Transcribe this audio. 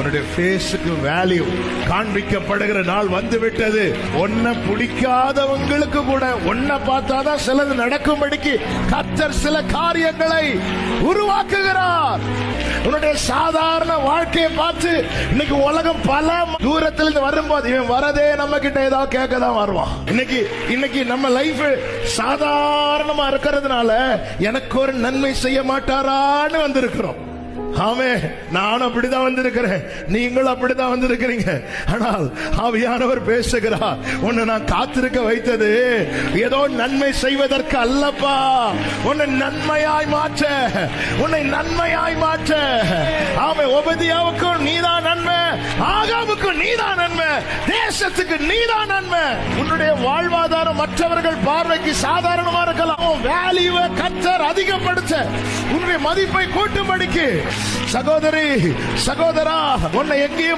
அவருடைய ஃபேஸுக்கு வேல்யூ காண்பிக்கப்படுகிற நாள் வந்து விட்டது. ஒன்ன பிடிக்காதவங்களுக்கு கூட ஒன்ன பார்த்தாதான் சிலது நடக்கும்படிக்கு கர்த்தர் சில காரியங்களை உருவாக்குகிறார். உன்னுடைய சாதாரண வாழ்க்கையை பார்த்து இன்னைக்கு உலகம் பல தூரத்திலிருந்து வரும்போது இவன் வரதே நம்ம கிட்ட ஏதாவது கேட்கதான் வருவான். இன்னைக்கு நம்ம லைஃப் சாதாரணமா இருக்கிறதுனால எனக்கு ஒரு நன்மை செய்ய மாட்டாரான்னு வந்திருக்கிறோம். ஆமே, நானும் அப்படிதான் வந்திருக்கிறேன், நீங்களும் அப்படிதான் வந்திருக்கிறீங்க. ஆனால் ஆவியானவர் பேசுகிறார், உன்னை நான் காத்திருக்க வைத்தது ஏதோ நன்மை செய்வதற்கு அல்லப்பா, உன்னை நன்மையாய் மாற்ற. ஆமே, ஒபதியாவுக்கும் நீதான் நன்மை, ஆகாவுக்கும் நீதான் நன்மை, தேசத்துக்கு நீதான் நன்மை. உன்னுடைய வாழ்வாதாரம் மற்றவர்கள் பார்வைக்கு சாதாரணமா இருக்கலாம், வேல்யூவை கர்த்தர் அதிகப்படுத்த, உன்னுடைய மதிப்பை கூட்டும்படிக்கு. சகோதரி, சகோதரா, உன்னை எங்கேயும்